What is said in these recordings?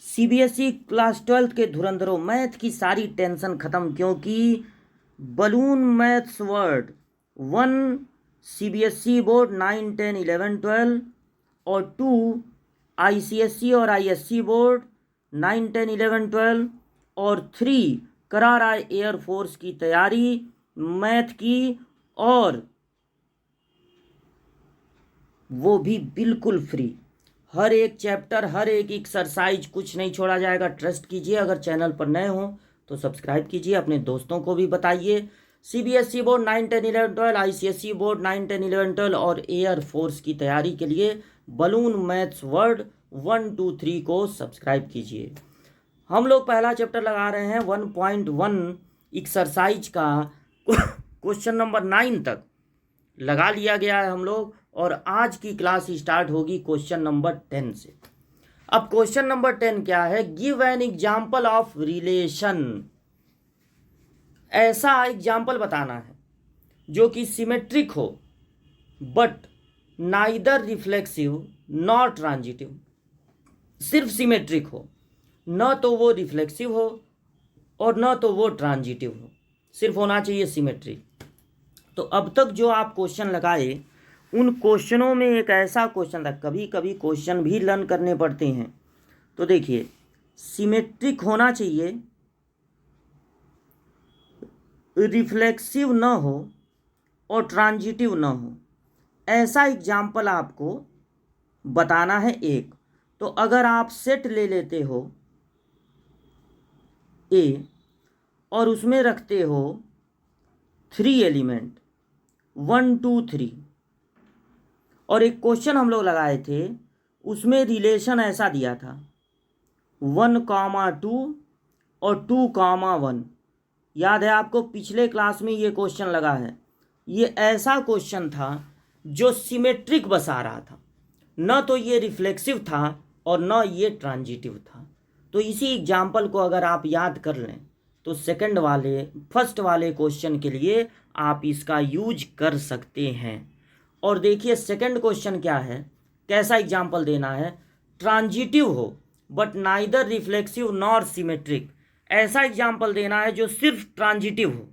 CBSE class 12 के धुरंधरों, math की सारी टेंशन ख़त्म, क्योंकि balloon maths word 1 CBSE board 9, 10, 11, 12 और 2 आईसीएसई और आईएससी बोर्ड 9, 10, 11, 12 और 3 करा रहा है एयरफोर्स की तैयारी मैथ की, और वो भी बिल्कुल फ्री। हर एक चैप्टर, हर एक एक्सरसाइज, कुछ नहीं छोड़ा जाएगा। ट्रस्ट कीजिए। अगर चैनल पर नए हो तो सब्सक्राइब कीजिए, अपने दोस्तों को भी बताइए। सीबीएसई बोर्ड 9, 10, 11, 12, आईसीएसई बोर्ड 9, 10, 11, 12 और एयर फोर्स की तैयारी के लिए बलून मैथ्स वर्ड 1, 2, 3 को सब्सक्राइब कीजिए। हम लोग पहला चैप्टर लगा रहे हैं 1.1 एक्सरसाइज का क्वेश्चन नंबर 9 तक लगा लिया गया है हम लोग, और आज की क्लास स्टार्ट होगी क्वेश्चन नंबर 10 से। अब क्वेश्चन नंबर 10 क्या है? Give an example of relation. ऐसा एग्जाम्पल बताना है जो कि सिमेट्रिक हो but neither reflexive not transitive. सिर्फ सिमेट्रिक हो, न तो वो रिफ्लेक्सिव हो और न तो वो ट्रांजिटिव हो, सिर्फ होना चाहिए सिमेट्रिक। तो अब तक जो आप क्वेश्चन लगाए उन क्वेश्चनों में एक ऐसा क्वेश्चन था, कभी कभी क्वेश्चन भी लर्न करने पड़ते हैं। तो देखिए, सिमेट्रिक होना चाहिए, रिफ्लेक्सिव न हो और ट्रांजिटिव न हो, ऐसा एग्जाम्पल आपको बताना है एक। तो अगर आप सेट ले लेते हो ए और उसमें रखते हो 3 एलिमेंट 1, 2, 3, और एक क्वेश्चन हम लोग लगाए थे उसमें रिलेशन ऐसा दिया था 1, 2 और 2, 1। याद है आपको, पिछले क्लास में ये क्वेश्चन लगा है। ये ऐसा क्वेश्चन था जो सिमेट्रिक बता रहा था, न तो ये रिफ्लेक्सिव था और न ये ट्रांजिटिव था। तो इसी एग्जाम्पल को अगर आप याद कर लें तो फर्स्ट वाले क्वेश्चन के लिए आप इसका यूज कर सकते हैं। और देखिए सेकंड क्वेश्चन क्या है, कैसा एग्जाम्पल देना है? ट्रांजिटिव हो but neither reflexive nor symmetric, ऐसा एग्जाम्पल देना है जो सिर्फ ट्रांजिटिव हो।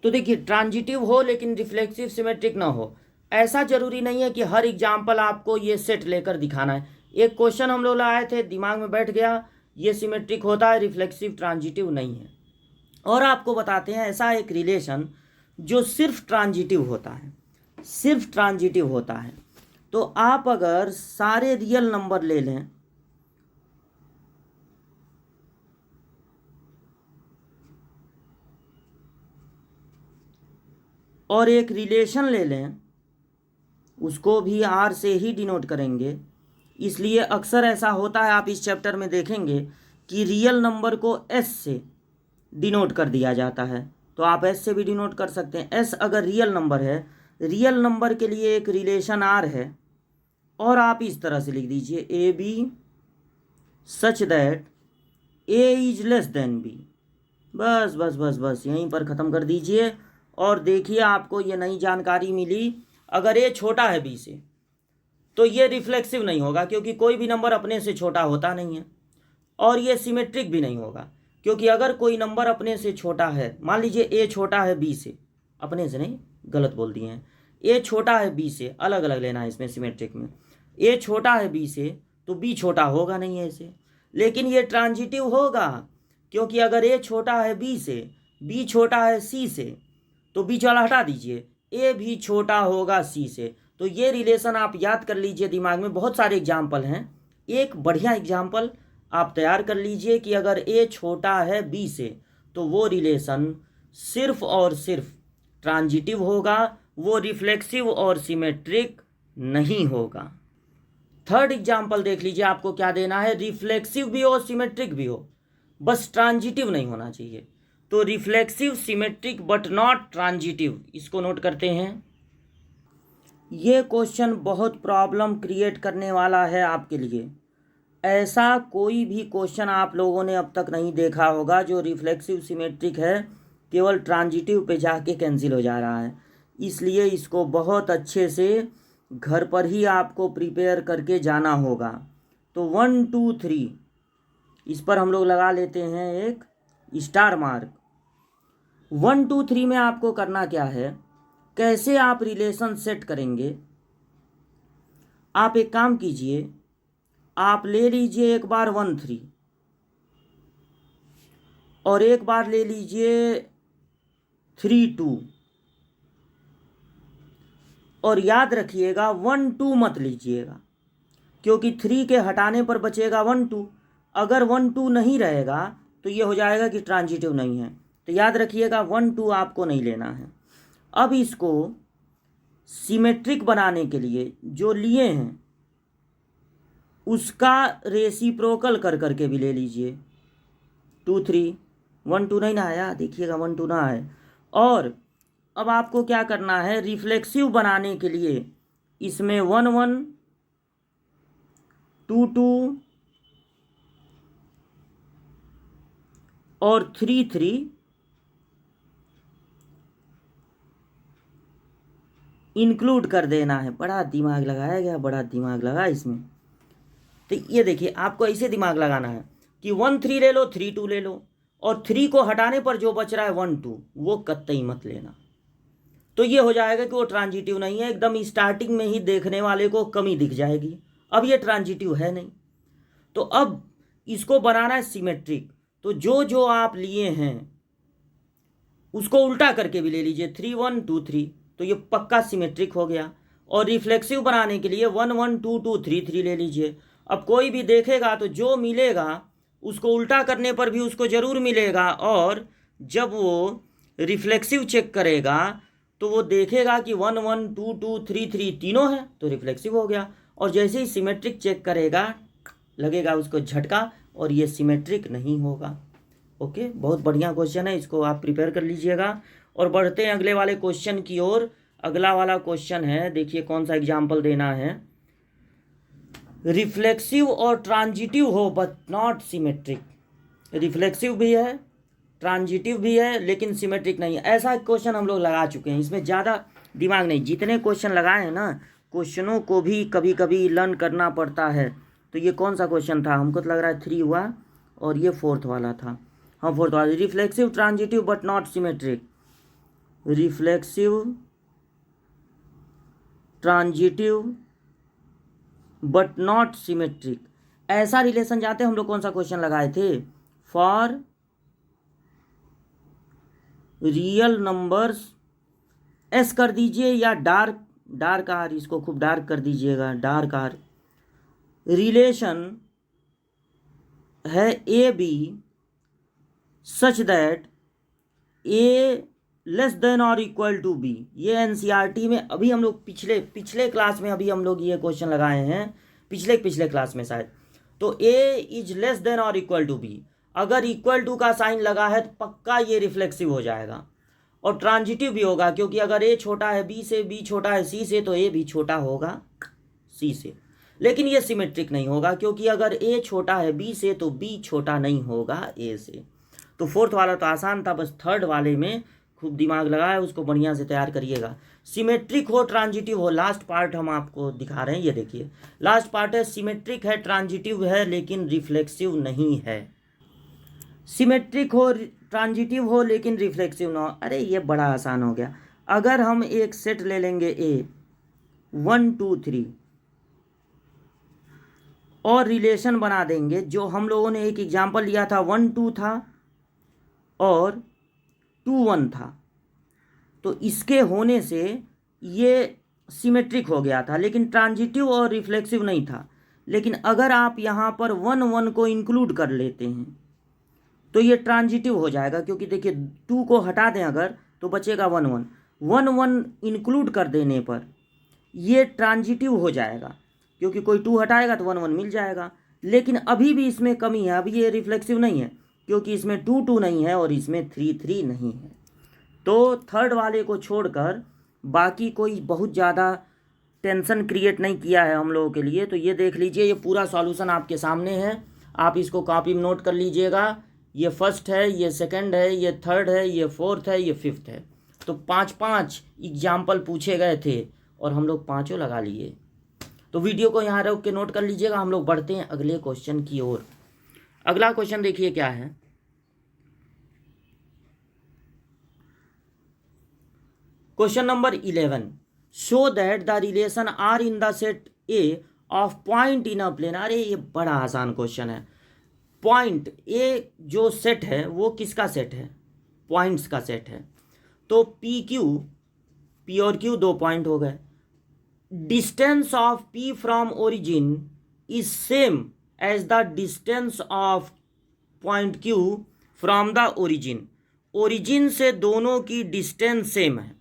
तो देखिए, ट्रांजिटिव हो लेकिन रिफ्लेक्सिव सिमेट्रिक ना हो, ऐसा जरूरी नहीं है कि हर एग्जाम्पल आपको ये सेट लेकर दिखाना है। एक क्वेश्चन हम लोग लाए थे, दिमाग में बैठ गया, ये सिमेट्रिक होता है, रिफ्लेक्सिव ट्रांजिटिव नहीं है। और आपको बताते हैं ऐसा एक रिलेशन जो सिर्फ ट्रांजिटिव होता है, सिर्फ ट्रांजिटिव होता है। तो आप अगर सारे रियल नंबर ले लें, और एक रिलेशन ले लें, उसको भी आर से ही डिनोट करेंगे। इसलिए अक्सर ऐसा होता है, आप इस चैप्टर में देखेंगे कि रियल नंबर को एस से डिनोट कर दिया जाता है। तो आप एस से भी डिनोट कर सकते हैं। एस अगर रियल नंबर है, रियल नंबर के लिए एक रिलेशन आर है, और आप इस तरह से लिख दीजिए A B such that A is less than B. बस बस बस बस यहीं पर ख़त्म कर दीजिए। और देखिए, आपको ये नई जानकारी मिली, अगर ए छोटा है बी से तो ये रिफ्लेक्सिव नहीं होगा, क्योंकि कोई भी नंबर अपने से छोटा होता नहीं है। और ये सिमेट्रिक भी नहीं होगा, क्योंकि अगर कोई नंबर अपने से छोटा है, मान लीजिए ए छोटा है बी से, अपने से नहीं, गलत बोल दिए हैं, ए छोटा है बी से, अलग अलग लेना है इसमें सिमेट्रिक में। ए छोटा है बी से तो बी छोटा होगा नहीं है इसे, लेकिन ये ट्रांजिटिव होगा, क्योंकि अगर ए छोटा है बी से, बी छोटा है सी से, तो बीच वाला हटा दीजिए, ए भी छोटा होगा सी से। तो ये रिलेशन आप याद कर लीजिए दिमाग में। बहुत सारे एग्जाम्पल हैं, एक बढ़िया एग्जाम्पल आप तैयार कर लीजिए कि अगर ए छोटा है बी से तो वो रिलेशन सिर्फ और सिर्फ ट्रांजिटिव होगा, वो रिफ्लेक्सिव और सिमेट्रिक नहीं होगा। थर्ड एग्जाम्पल देख लीजिए, आपको क्या देना है? रिफ्लेक्सिव भी हो सिमेट्रिक भी हो, बस ट्रांजिटिव नहीं होना चाहिए। तो reflexive symmetric but not transitive, इसको नोट करते हैं। ये क्वेश्चन बहुत प्रॉब्लम क्रिएट करने वाला है आपके लिए। ऐसा कोई भी क्वेश्चन आप लोगों ने अब तक नहीं देखा होगा जो रिफ्लेक्सिव सिमेट्रिक है, केवल ट्रांजिटिव पे जाके कैंसिल हो जा रहा है। इसलिए इसको बहुत अच्छे से घर पर ही आपको प्रिपेयर करके जाना होगा। तो 1, 2, 3 इस पर हम लोग लगा लेते हैं एक स्टार मार्क। 1 2 3 में आपको करना क्या है, कैसे आप रिलेशन सेट करेंगे। आप एक काम कीजिए, आप ले लीजिए एक बार 1 3 और एक बार ले लीजिए 3 2, और याद रखिएगा 1 2 मत लीजिएगा, क्योंकि 3 के हटाने पर बचेगा 1 2। अगर 1 2 नहीं रहेगा तो ये हो जाएगा कि ट्रांजिटिव नहीं है। तो याद रखिएगा 1 2 आपको नहीं लेना है। अब इसको सिमेट्रिक बनाने के लिए जो लिए हैं उसका रेसिप्रोकल कर करके भी ले लीजिए। 2 3 1 2 नहीं ना आया, देखिएगा 1 2 ना आए। और अब आपको क्या करना है, रिफ्लेक्सिव बनाने के लिए इसमें 1 1 2 2 और 3 3 इंक्लूड कर देना है। बड़ा दिमाग लगाया गया, बड़ा दिमाग लगा इसमें। तो ये देखिए, आपको ऐसे दिमाग लगाना है कि 1 3 ले लो, 3 2 ले लो, और 3 को हटाने पर जो बच रहा है 1 2, वो कतई मत लेना। तो ये हो जाएगा कि वो ट्रांजिटिव नहीं है। एकदम स्टार्टिंग में ही देखने वाले को कमी दिख जाएगी, अब ये ट्रांजिटिव है नहीं। तो अब इसको बनाना है सिमेट्रिक। तो जो जो आप लिए हैं उसको उल्टा करके भी ले लीजिए, 3 1 2 3, तो ये पक्का सिमेट्रिक हो गया। और रिफ्लेक्सिव बनाने के लिए 1 1 2 2 3 3 ले लीजिए। अब कोई भी देखेगा तो जो मिलेगा उसको उल्टा करने पर भी उसको ज़रूर मिलेगा, और जब वो रिफ्लेक्सिव चेक करेगा तो वो देखेगा कि 1 1 2 2 3 3 तीनों है, तो रिफ्लेक्सिव हो गया। और जैसे ही सिमेट्रिक चेक करेगा लगेगा उसको झटका, और ये सिमेट्रिक नहीं होगा। ओके, बहुत बढ़िया क्वेश्चन है, इसको आप प्रिपेयर कर लीजिएगा। और बढ़ते हैं अगले वाले क्वेश्चन की ओर। अगला वाला क्वेश्चन है, देखिए कौन सा एग्जाम्पल देना है। रिफ्लेक्सिव और ट्रांजिटिव हो बट नॉट सिमेट्रिक। रिफ्लेक्सिव भी है, ट्रांजिटिव भी है, लेकिन सिमेट्रिक नहीं है। ऐसा क्वेश्चन हम लोग लगा चुके हैं, इसमें ज़्यादा दिमाग नहीं। जितने क्वेश्चन लगाए हैं ना, क्वेश्चनों को भी कभी कभी लर्न करना पड़ता है। तो ये कौन सा क्वेश्चन था, हमको तो लग रहा है 3 हुआ, और ये 4th वाला था। हाँ 4th वाला, reflexive transitive but not symmetric. Reflexive transitive but not symmetric, ऐसा रिलेशन जानते हैं हम लोग कौन सा क्वेश्चन लगाए थे, फॉर रियल नंबर्स, एस कर दीजिए या डार्क आर, इसको खूब डार्क कर दीजिएगा, डार्क आर। रिलेशन है A B such that A less than और इक्वल टू बी। ये एनसीईआरटी में अभी हम लोग पिछले क्लास में अभी हम लोग ये क्वेश्चन लगाए हैं, पिछले क्लास में शायद। तो ए इज लेस देन और इक्वल टू बी, अगर इक्वल टू का साइन लगा है तो पक्का ये रिफ्लेक्सिव हो जाएगा। और ट्रांजिटिव भी होगा, क्योंकि अगर ए छोटा है बी से, बी छोटा है सी से, तो ए भी छोटा होगा सी से। लेकिन ये सिमेट्रिक नहीं होगा, क्योंकि अगर ए छोटा है बी से तो बी छोटा नहीं होगा ए से। तो 4th वाला तो आसान था, बस 3rd वाले में खूब दिमाग लगाया, उसको बढ़िया से तैयार करिएगा। सिमेट्रिक हो ट्रांजिटिव हो, लास्ट पार्ट हम आपको दिखा रहे हैं, ये देखिए लास्ट पार्ट है। सिमेट्रिक है, ट्रांजिटिव है, लेकिन रिफ्लेक्सिव नहीं है। सिमेट्रिक हो, ट्रांजिटिव हो, लेकिन रिफ्लेक्सिव ना हो। अरे ये बड़ा आसान हो गया। अगर हम एक सेट ले लेंगे ए 1 2 3 और रिलेशन बना देंगे, जो हम लोगों ने एक एग्जाम्पल लिया था 1 2 था और 2 1 था, तो इसके होने से ये सिमेट्रिक हो गया था, लेकिन ट्रांजिटिव और रिफ्लेक्सिव नहीं था। लेकिन अगर आप यहाँ पर 1 1 को इंक्लूड कर लेते हैं तो ये ट्रांजिटिव हो जाएगा, क्योंकि देखिए 2 को हटा दें अगर तो बचेगा 1 1, 1 1 इंक्लूड कर देने पर ये ट्रांजिटिव हो जाएगा, क्योंकि कोई 2 हटाएगा तो 1 1 मिल जाएगा। लेकिन अभी भी इसमें कमी है, अभी ये रिफ्लेक्सिव नहीं है, क्योंकि इसमें 2 2 नहीं है और इसमें 3 3 नहीं है। तो 3rd वाले को छोड़कर बाकी कोई बहुत ज़्यादा टेंशन क्रिएट नहीं किया है हम लोगों के लिए। तो ये देख लीजिए, ये पूरा सॉल्यूशन आपके सामने है, आप इसको कॉपी में नोट कर लीजिएगा। ये 1st है, ये 2nd है, ये 3rd है, ये 4th है, ये 5th है। तो 5 एग्जाम्पल पूछे गए थे और हम लोग 5 लगा लिए। तो वीडियो को यहाँ रोक के नोट कर लीजिएगा। हम लोग बढ़ते हैं अगले क्वेश्चन की ओर। अगला क्वेश्चन देखिए क्या है। Question number 11, show that the relation R in the set A of point in a plane. अरे ये बड़ा आसान क्वेश्चन है। पॉइंट ए जो सेट है वो किसका सेट है? पॉइंट्स का सेट है। तो पी क्यू, पी और क्यू दो पॉइंट हो गए। Distance of P from origin is same as the distance of point Q from the origin. Origin से दोनों की डिस्टेंस सेम है,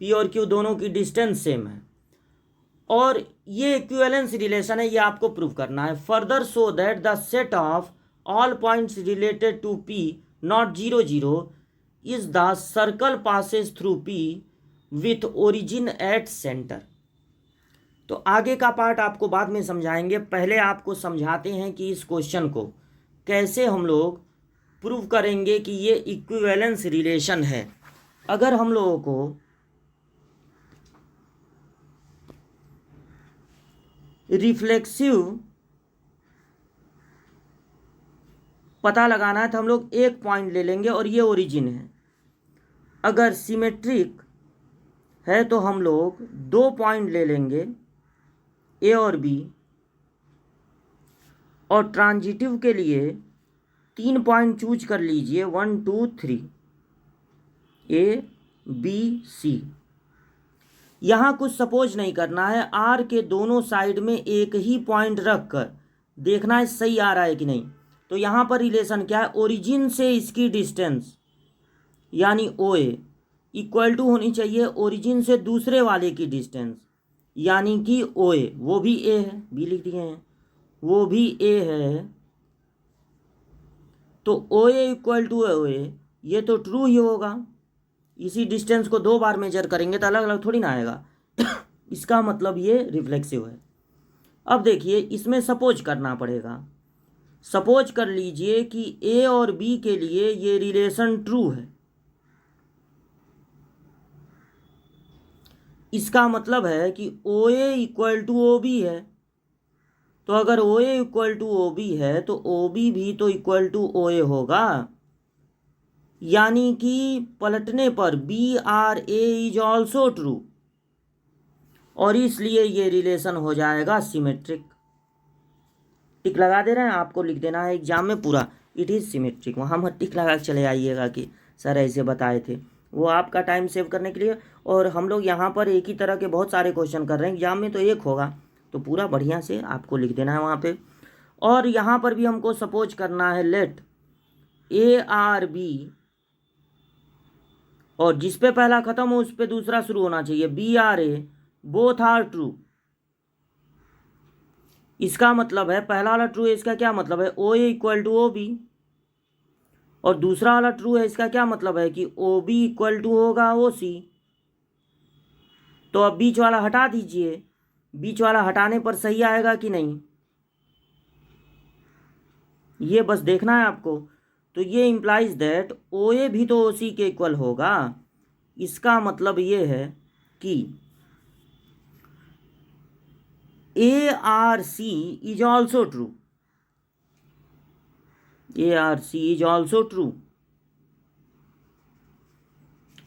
पी और क्यू दोनों की डिस्टेंस सेम है, और ये इक्विवेलेंस रिलेशन है, ये आपको प्रूव करना है। Further show that the set of all points related to P not 0 0 is the circle passes through P with origin at centre. तो आगे का पार्ट आपको बाद में समझाएंगे, पहले आपको समझाते हैं कि इस क्वेश्चन को कैसे हम लोग प्रूव करेंगे कि ये इक्विवेलेंस रिलेशन है। अगर हम लोगों को रिफ्लेक्सिव पता लगाना है तो हम लोग एक पॉइंट ले लेंगे और ये ओरिजिन है। अगर सिमेट्रिक है तो हम लोग दो पॉइंट ले लेंगे, ए और बी, और ट्रांजिटिव के लिए 3 पॉइंट चूज कर लीजिए, 1 2 3, ए बी सी। यहाँ कुछ सपोज नहीं करना है, आर के दोनों साइड में एक ही पॉइंट रख कर देखना है सही आ रहा है कि नहीं। तो यहाँ पर रिलेशन क्या है? ओरिजिन से इसकी डिस्टेंस यानी ओ ए इक्वल टू होनी चाहिए ओरिजिन से दूसरे वाले की डिस्टेंस यानी कि ओ ए, वो भी ए है, बी लिख दिए हैं, वो भी ए है। तो ओ ए इक्वल टू ओ ए, ये तो ट्रू ही होगा। इसी डिस्टेंस को 2 बार मेजर करेंगे तो अलग अलग थोड़ी ना आएगा। इसका मतलब ये रिफ्लेक्सिव है। अब देखिए इसमें सपोज करना पड़ेगा। सपोज कर लीजिए कि ए और बी के लिए ये रिलेशन ट्रू है। इसका मतलब है कि ओ ए इक्वल टू ओ बी है। तो अगर ओ ए इक्वल टू ओ बी है तो ओ बी भी तो इक्वल टू ओ ए होगा, यानी कि पलटने पर B R A is also true, और इसलिए ये रिलेशन हो जाएगा सिमेट्रिक। टिक लगा दे रहे हैं, आपको लिख देना है एग्जाम में पूरा इट इज़ सिमेट्रिक। वहाँ मत टिक लगा के चले आइएगा कि सर ऐसे बताए थे, वो आपका टाइम सेव करने के लिए। और हम लोग यहाँ पर एक ही तरह के बहुत सारे क्वेश्चन कर रहे हैं, एग्जाम में तो एक होगा, तो पूरा बढ़िया से आपको लिख देना है वहाँ पे। और यहाँ पर भी हमको सपोज करना है लेट ए आर बी, और जिस पे पहला खत्म हो उस पे दूसरा शुरू होना चाहिए, B R A both are true. इसका मतलब है पहला वाला ट्रू है, इसका क्या मतलब है? ओ ए इक्वल टू ओ बी। और दूसरा वाला ट्रू है, इसका क्या मतलब है कि ओ बी इक्वल टू होगा ओ सी। तो अब बीच वाला हटा दीजिए, बीच वाला हटाने पर सही आएगा कि नहीं, ये बस देखना है आपको। तो ये इम्प्लाइज दैट ओ ए भी तो ओ सी के इक्वल होगा। इसका मतलब ये है कि A R C is also true, A R C is also true.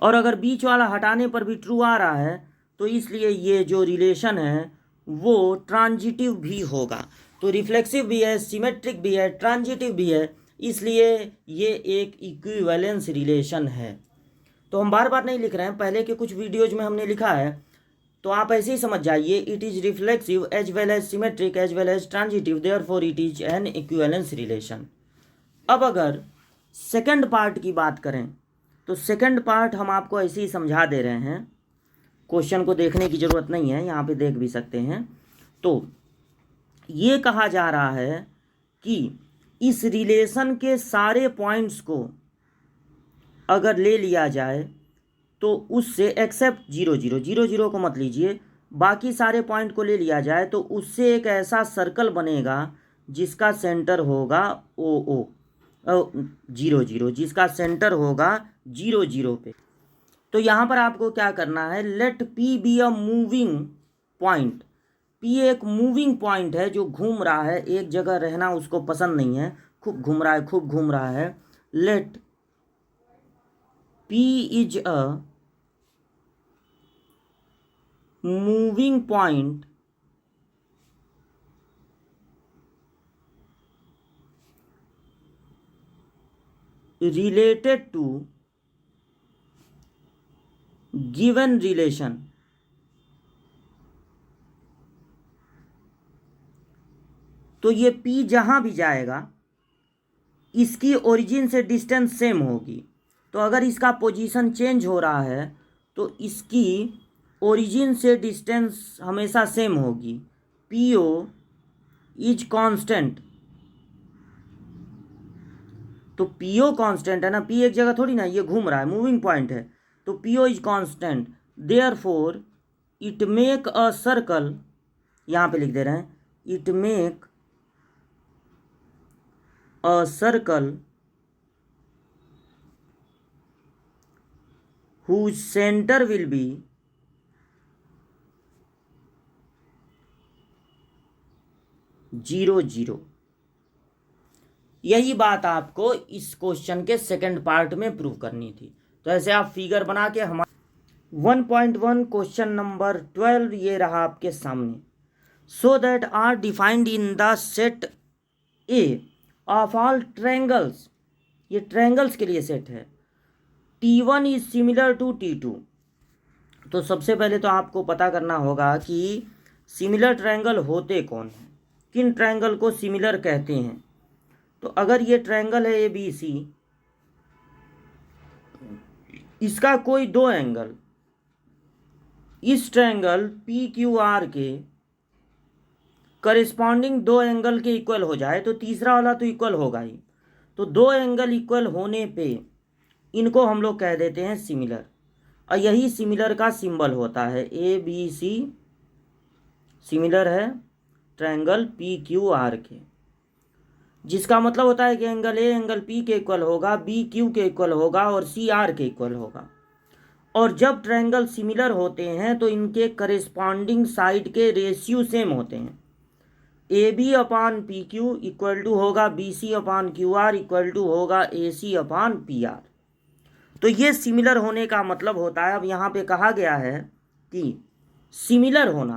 और अगर बीच वाला हटाने पर भी ट्रू आ रहा है तो इसलिए ये जो रिलेशन है वो ट्रांजिटिव भी होगा। तो रिफ्लेक्सिव भी है, सिमेट्रिक भी है, ट्रांजिटिव भी है, इसलिए ये एक इक्विवेलेंस रिलेशन है। तो हम बार बार नहीं लिख रहे हैं, पहले के कुछ वीडियोज में हमने लिखा है, तो आप ऐसे ही समझ जाइए। It is reflexive as well as symmetric as well as transitive, therefore it is an equivalence relation. अब अगर सेकंड पार्ट की बात करें तो सेकंड पार्ट हम आपको ऐसे ही समझा दे रहे हैं, क्वेश्चन को देखने की ज़रूरत नहीं है, यहाँ पे देख भी सकते हैं। तो ये कहा जा रहा है कि इस रिलेशन के सारे पॉइंट्स को अगर ले लिया जाए तो उससे एक्सेप्ट 0 0 0 0 को मत लीजिए, बाकी सारे पॉइंट को ले लिया जाए तो उससे एक ऐसा सर्कल बनेगा जिसका सेंटर होगा ओ ओ 0 0, जिसका सेंटर होगा 0 0 पे। तो यहाँ पर आपको क्या करना है, let P be a moving point. P एक मूविंग पॉइंट है जो घूम रहा है, एक जगह रहना उसको पसंद नहीं है, खूब घूम रहा है, खूब घूम रहा है। Let P is a moving point related to given relation। तो ये P जहाँ भी जाएगा इसकी ओरिजिन से डिस्टेंस सेम होगी। तो अगर इसका पोजीशन चेंज हो रहा है तो इसकी ओरिजिन से डिस्टेंस हमेशा सेम होगी। P O is constant. तो पी ओ कांस्टेंट है ना, पी एक जगह थोड़ी ना, ये घूम रहा है, मूविंग पॉइंट है। तो P O is constant, therefore it make a circle, यहाँ पे लिख दे रहे हैं, it make a circle whose center will be 0 0। यही बात आपको इस क्वेश्चन के सेकंड पार्ट में प्रूव करनी थी। तो ऐसे आप फिगर बना के हमारे 1.1 क्वेश्चन नंबर 12 ये रहा आपके सामने। So that R defined in the set A of all triangles, ये ट्रायंगल्स के लिए सेट है, T1 is similar to T2। तो सबसे पहले तो आपको पता करना होगा कि सिमिलर ट्रायंगल होते कौन हैं, किन ट्रायंगल को सिमिलर कहते हैं। तो अगर ये ट्रायंगल है ABC, इसका कोई दो एंगल इस ट्रायंगल PQR के करिस्पॉन्डिंग दो एंगल के इक्वल हो जाए तो तीसरा वाला तो इक्वल होगा ही। तो दो एंगल इक्वल होने पे इनको हम लोग कह देते हैं सिमिलर, और यही सिमिलर का सिंबल होता है। ABC सिमिलर है ट्रायंगल PQR के, जिसका मतलब होता है कि एंगल ए एंगल P के इक्वल होगा, B Q के इक्वल होगा और C R के इक्वल होगा। और जब ट्रायंगल सिमिलर होते हैं तो इनके करेस्पॉन्डिंग साइड के रेशियो सेम होते हैं। AB upon PQ equal to होगा BC upon QR equal to होगा AC अपान PR। तो ये सिमिलर होने का मतलब होता है। अब यहाँ पे कहा गया है कि सिमिलर होना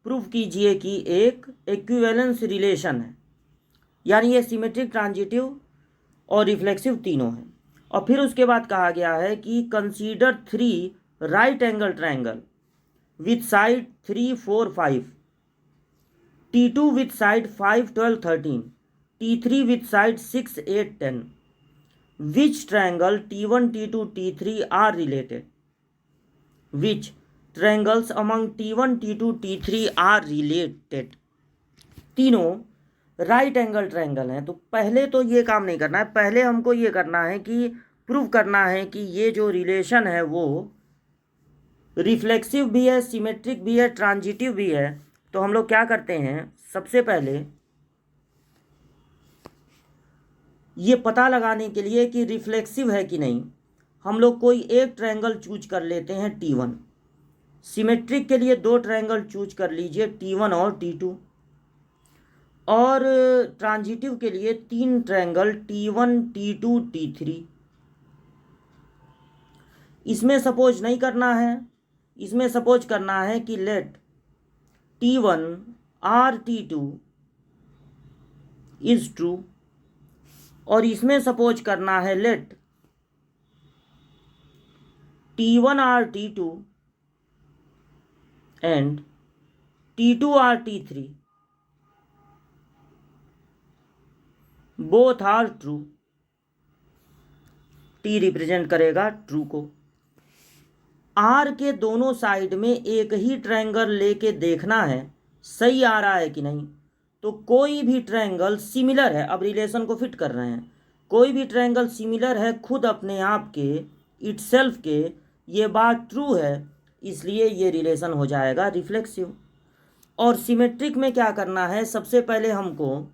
प्रूफ कीजिए कि एक इक्विवेलेंस रिलेशन है, यानी ये सिमेट्रिक, ट्रांजिटिव और रिफ्लेक्सिव तीनों हैं। और फिर उसके बाद कहा गया है कि consider 3 right angle triangle with side 3 4 5, T2 with side 5 12 13, T3 with side 6 8 10, which triangle T1 T2 T3 are related, which triangles among T1 T2 T3 are related। तीनों राइट एंगल ट्रायंगल हैं। तो पहले तो ये काम नहीं करना है, पहले हमको ये करना है कि प्रूव करना है कि ये जो रिलेशन है वो रिफ्लेक्सिव भी है, सिमेट्रिक भी है, ट्रांजिटिव भी है। तो हम लोग क्या करते हैं, सबसे पहले ये पता लगाने के लिए कि रिफ्लेक्सिव है कि नहीं, हम लोग कोई एक ट्रायंगल चूज कर लेते हैं T1। सिमेट्रिक के लिए दो ट्रायंगल चूज कर लीजिए T1 और T2, और ट्रांजिटिव के लिए तीन ट्रायंगल T1 T2 T3। इसमें सपोज नहीं करना है, इसमें सपोज करना है कि late T1 R T2 is true, और इसमें सपोज करना है let T1 R T2 and T2 R T3 both are true. T represent करेगा ट्रू को। R के दोनों साइड में एक ही ट्रायंगल लेके देखना है सही आ रहा है कि नहीं। तो कोई भी ट्रायंगल सिमिलर है, अब रिलेशन को फिट कर रहे हैं, कोई भी ट्रायंगल सिमिलर है खुद अपने आप के, इटसेल्फ के, ये बात ट्रू है, इसलिए ये रिलेशन हो जाएगा रिफ्लेक्सिव। और सिमेट्रिक में क्या करना है, सबसे पहले हमको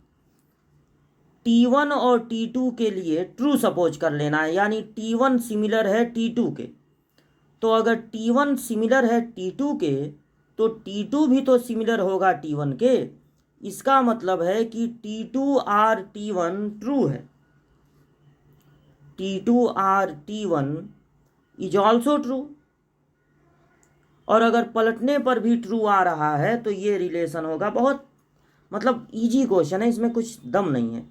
T1 और T2 के लिए ट्रू सपोज कर लेना है, यानी T1 सिमिलर है T2 के। तो अगर T1 सिमिलर है T2 के तो T2 भी तो सिमिलर होगा T1 के, इसका मतलब है कि T2R T1 ट्रू है। T2R T1 is also true. और अगर पलटने पर भी ट्रू आ रहा है तो ये रिलेशन होगा। बहुत मतलब इजी क्वेश्चन है, इसमें कुछ दम नहीं है।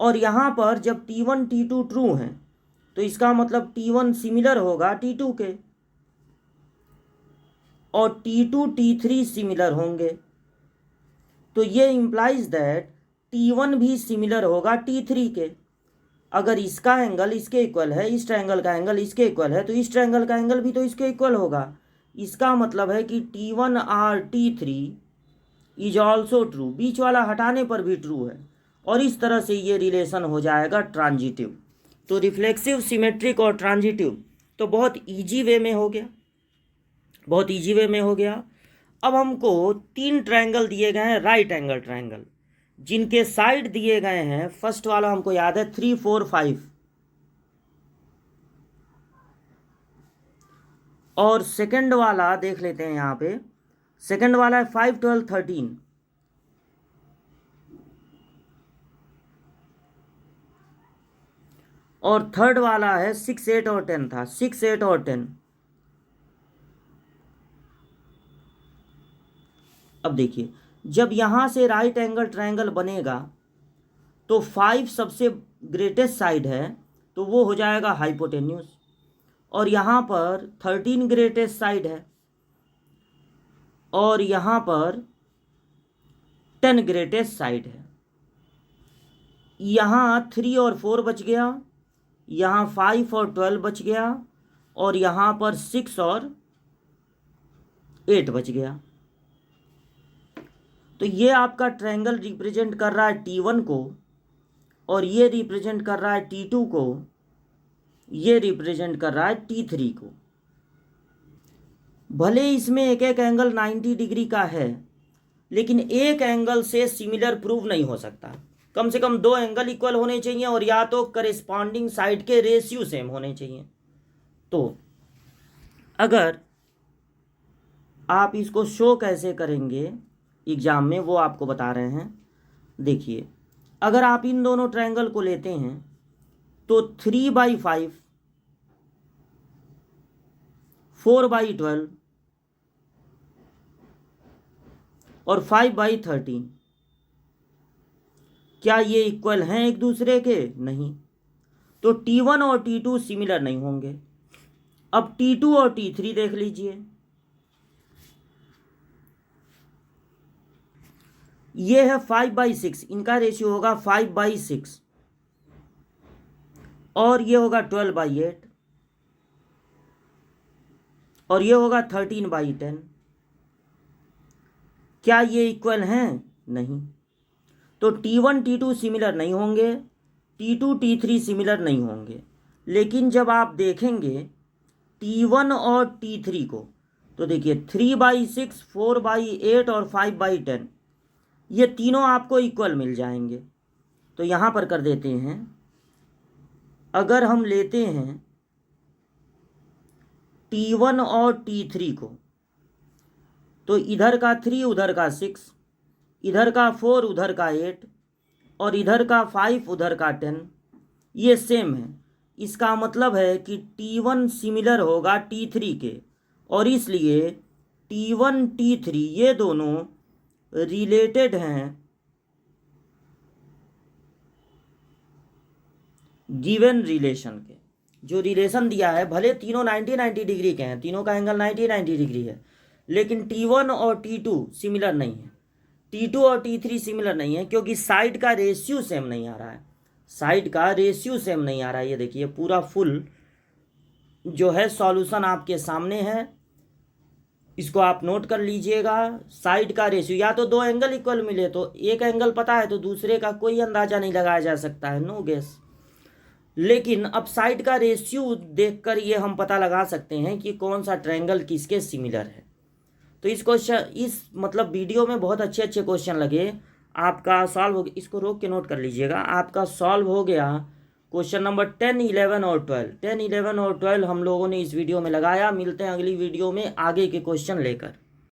और यहाँ पर जब T1 T2 ट्रू हैं तो इसका मतलब T1 सिमिलर होगा T2 के और T2 T3 सिमिलर होंगे। तो ये इम्प्लाइज दैट T1 भी सिमिलर होगा T3 के। अगर इसका एंगल इसके इक्वल है, इस ट्रायंगल का एंगल इसके इक्वल है, तो इस ट्रायंगल का एंगल भी तो इसके इक्वल होगा। इसका मतलब है कि T1R T3 is also true. बीच वाला हटाने पर भी ट्रू है और इस तरह से ये रिलेशन हो जाएगा ट्रांजिटिव। तो रिफ्लेक्सिव, सिमेट्रिक और ट्रांजिटिव तो बहुत इजी वे में हो गया, बहुत इजी वे में हो गया। अब हमको 3 ट्रायंगल दिए गए हैं, राइट एंगल ट्रायंगल, जिनके साइड दिए गए हैं। फर्स्ट वाला हमको याद है 3, 4, 5 और सेकंड वाला देख लेते हैं यहाँ पे। सेकंड वाला है 5, 12, 13 और थर्ड वाला है 6, 8 और 10 था, 6, 8 और 10। अब देखिए, जब यहाँ से राइट एंगल ट्रायंगल बनेगा तो 5 सबसे ग्रेटेस्ट साइड है तो वो हो जाएगा हाइपोटेन्यूस, और यहाँ पर 13 ग्रेटेस्ट साइड है और यहाँ पर 10 ग्रेटेस्ट साइड है। यहाँ 3 और 4 बच गया, यहाँ 5 और 12 बच गया और यहाँ पर 6 और 8 बच गया। तो ये आपका ट्रायंगल रिप्रेजेंट कर रहा है T1 को और ये रिप्रेजेंट कर रहा है T2 को, ये रिप्रेजेंट कर रहा है T3 को। भले इसमें एक एक एंगल 90 डिग्री का है, लेकिन एक एंगल से सिमिलर प्रूव नहीं हो सकता। कम से कम 2 एंगल इक्वल होने चाहिए और या तो करेस्पॉन्डिंग साइड के रेशियो सेम होने चाहिए। तो अगर आप इसको शो कैसे करेंगे एग्जाम में, वो आपको बता रहे हैं। देखिए, अगर आप इन दोनों ट्रायंगल को लेते हैं तो 3/5, 4/12 और 5/13, क्या ये इक्वल हैं एक दूसरे के? नहीं। तो T1 और T2 सिमिलर नहीं होंगे। अब T2 और T3 देख लीजिए, ये है 5/6, इनका रेशियो होगा 5/6 और ये होगा 12/8 और ये होगा 13/10। क्या ये इक्वल हैं? नहीं। तो T1 T2 सिमिलर नहीं होंगे, T2 T3 सिमिलर नहीं होंगे। लेकिन जब आप देखेंगे T1 और T3 को तो देखिए 3/6, 4/8 और 5/10 ये तीनों आपको इक्वल मिल जाएंगे। तो यहाँ पर कर देते हैं, अगर हम लेते हैं T1 और T3 को तो इधर का 3 उधर का 6, इधर का 4 उधर का 8 और इधर का 5 उधर का 10 ये सेम है। इसका मतलब है कि T1 सिमिलर होगा T3 के और इसलिए T1 T3 ये दोनों रिलेटेड हैं गिवन रिलेशन के। जो रिलेशन दिया है, भले तीनों 90 डिग्री के हैं, तीनों का एंगल 90 डिग्री है, लेकिन T1 और T2 सिमिलर नहीं है, T2 और T3 सिमिलर नहीं है क्योंकि साइड का रेशियो सेम नहीं आ रहा है, साइड का रेशियो सेम नहीं आ रहा है। ये देखिए पूरा फुल जो है सॉल्यूशन आपके सामने है, इसको आप नोट कर लीजिएगा। साइड का रेशियो, या तो 2 एंगल इक्वल मिले तो एक एंगल पता है तो दूसरे का कोई अंदाजा नहीं लगाया जा सकता है, नो गेस। लेकिन अब साइड का रेशियो देखकर ये हम पता लगा सकते हैं कि कौन सा ट्रायंगल किसके सिमिलर है। तो इस क्वेश्चन, इस मतलब वीडियो में बहुत अच्छे अच्छे क्वेश्चन लगे, आपका सॉल्व हो गया। इसको रोक के नोट कर लीजिएगा, आपका सॉल्व हो गया क्वेश्चन नंबर 10, 11 और 12। 10, 11 और 12 हम लोगों ने इस वीडियो में लगाया। मिलते हैं अगली वीडियो में आगे के क्वेश्चन लेकर।